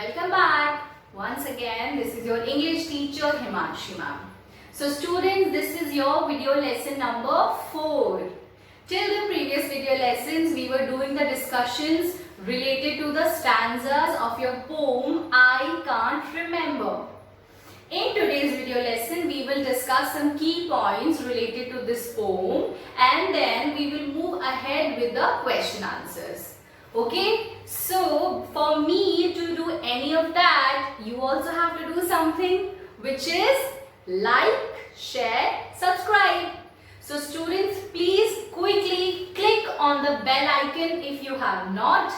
Welcome back. Once again, this is your English teacher Himanshi ma'am. So students, this is your video lesson number 4. Till the previous video lessons, we were doing the discussions related to the stanzas of your poem I Can't Remember. In today's video lesson, we will discuss some key points related to this poem and then we will move ahead with the question answers. Okay, so for me to do any of that, you also have to do something, which is like, share, subscribe. So students, please quickly click on the bell icon if you have not.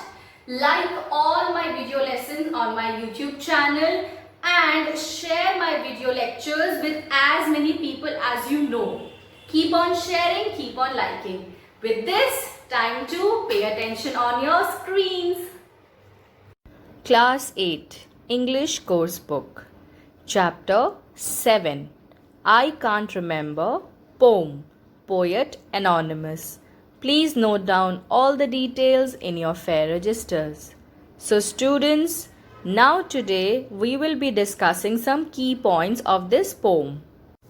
Like all my video lessons on my YouTube channel and share my video lectures with as many people as you know. Keep on sharing, keep on liking. With this, time to pay attention on your screens. Class 8 English Course Book Chapter 7 I Can't Remember Poem Poet Anonymous. Please note down all the details in your fair registers. So students, now today we will be discussing some key points of this poem.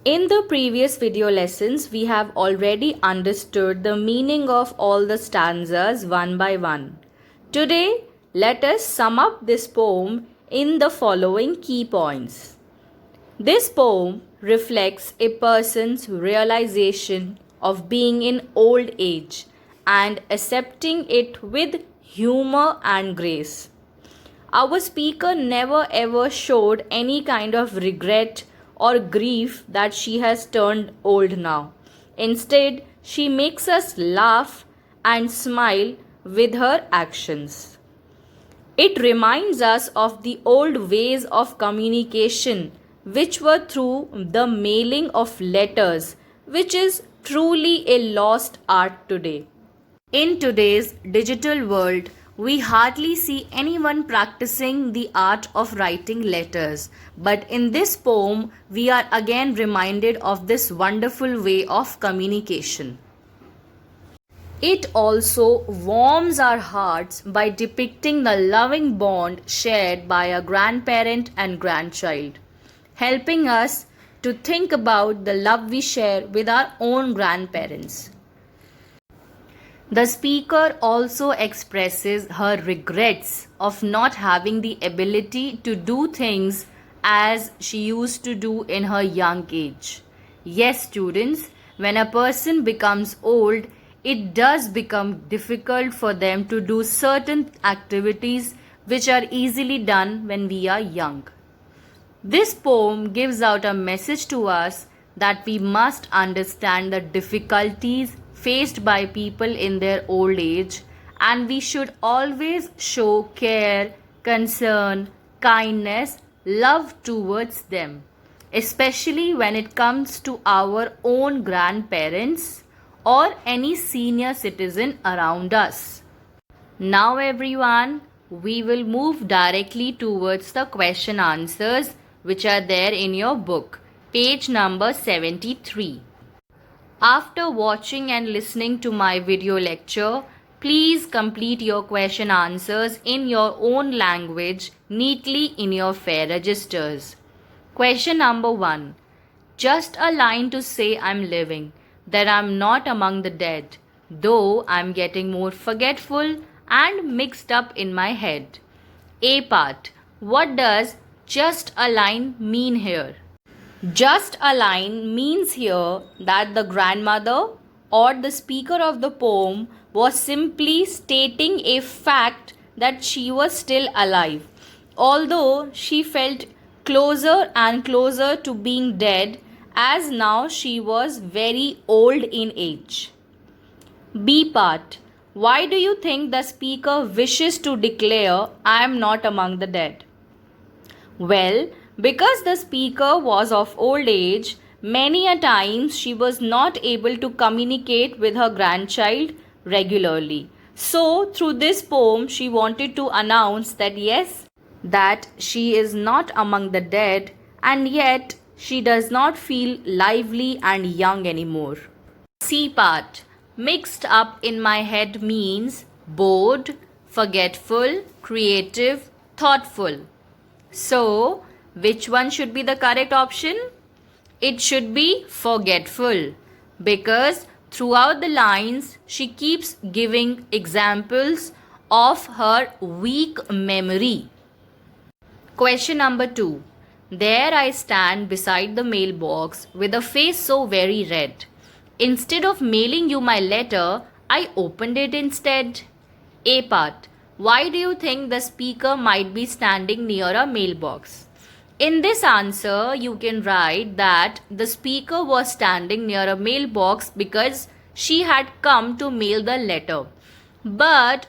In the previous video lessons, we have already understood the meaning of all the stanzas one by one. Today, let us sum up this poem in the following key points. This poem reflects a person's realization of being in old age and accepting it with humor and grace. Our speaker never ever showed any kind of regret or grief that she has turned old now. Instead, she makes us laugh and smile with her actions. It reminds us of the old ways of communication, which were through the mailing of letters, which is truly a lost art today. In today's digital world, we hardly see anyone practicing the art of writing letters. But in this poem, we are again reminded of this wonderful way of communication. It also warms our hearts by depicting the loving bond shared by a grandparent and grandchild, helping us to think about the love we share with our own grandparents. The speaker also expresses her regrets of not having the ability to do things as she used to do in her young age. Yes, students, when a person becomes old, it does become difficult for them to do certain activities which are easily done when we are young. This poem gives out a message to us that we must understand the difficulties faced by people in their old age, and we should always show care, concern, kindness, love towards them, especially when it comes to our own grandparents or any senior citizen around us. Now everyone, we will move directly towards the question answers which are there in your book, page number 73. After watching and listening to my video lecture, please complete your question answers in your own language neatly in your fair registers. Question number 1. Just a line to say I'm living, that I'm not among the dead, though I'm getting more forgetful and mixed up in my head. A part. What does just a line mean here? Just a line means here that the grandmother or the speaker of the poem was simply stating a fact that she was still alive, although she felt closer and closer to being dead as now she was very old in age. B part. Why do you think the speaker wishes to declare I am not among the dead? Well, because the speaker was of old age, many a times she was not able to communicate with her grandchild regularly. So, through this poem, she wanted to announce that yes, that she is not among the dead, and yet she does not feel lively and young anymore. C part. Mixed up in my head means bored, forgetful, creative, thoughtful. So, which one should be the correct option? It should be forgetful, because throughout the lines she keeps giving examples of her weak memory. Question number 2. There I stand beside the mailbox with a face so very red. Instead of mailing you my letter, I opened it instead. A part. Why do you think the speaker might be standing near a mailbox? In this answer, you can write that the speaker was standing near a mailbox because she had come to mail the letter. But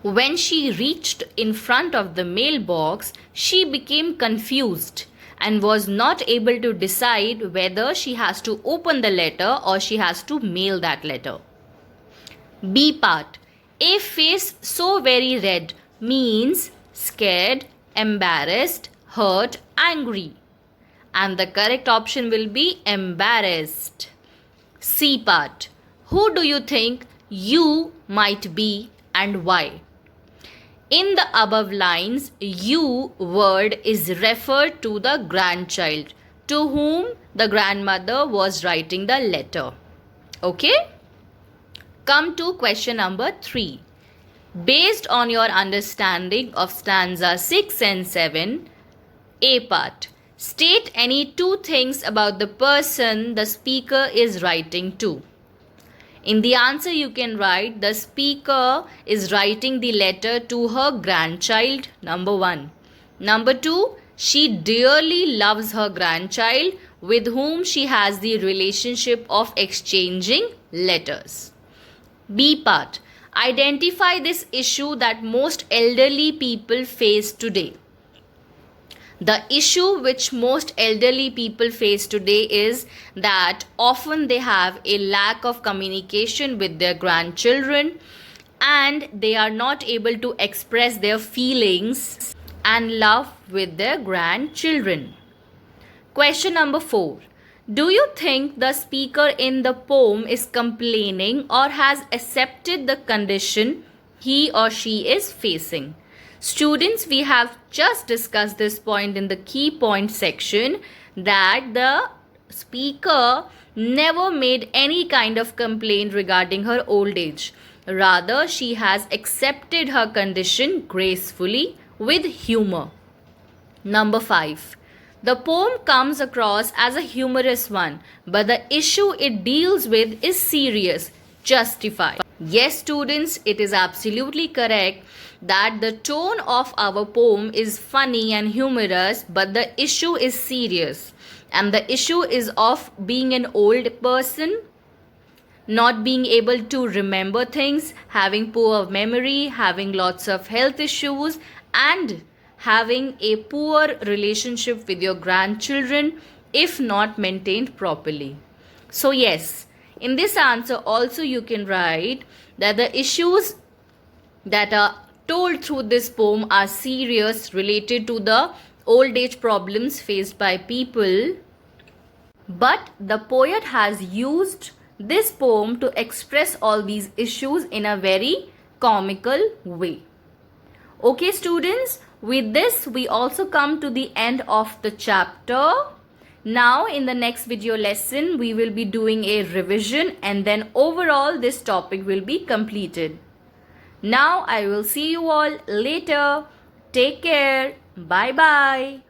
when she reached in front of the mailbox, she became confused and was not able to decide whether she has to open the letter or she has to mail that letter. B part. A face so very red means scared, embarrassed, hurt, angry. And the correct option will be embarrassed. C part. Who do you think you might be and why? In the above lines, you word is referred to the grandchild to whom the grandmother was writing the letter. Okay? Come to question number 3. Based on your understanding of stanza 6 and 7, A part. State any 2 things about the person the speaker is writing to. In the answer, you can write the speaker is writing the letter to her grandchild, number 1. Number 2, she dearly loves her grandchild with whom she has the relationship of exchanging letters. B part. Identify this issue that most elderly people face today. The issue which most elderly people face today is that often they have a lack of communication with their grandchildren and they are not able to express their feelings and love with their grandchildren. Question number 4. Do you think the speaker in the poem is complaining or has accepted the condition he or she is facing? Students, we have just discussed this point in the key point section that the speaker never made any kind of complaint regarding her old age. Rather, she has accepted her condition gracefully with humor. Number 5. The poem comes across as a humorous one, but the issue it deals with is serious. Justify. Yes, students, it is absolutely correct that the tone of our poem is funny and humorous, but the issue is serious. And the issue is of being an old person, not being able to remember things, having poor memory, having lots of health issues, and having a poor relationship with your grandchildren if not maintained properly. So yes, in this answer also you can write that the issues that are told through this poem are serious, related to the old age problems faced by people, but the poet has used this poem to express all these issues in a very comical way. Okay students, with this we also come to the end of the chapter. Now in the next video lesson we will be doing a revision and then overall this topic will be completed. Now I will see you all later. Take care. Bye bye.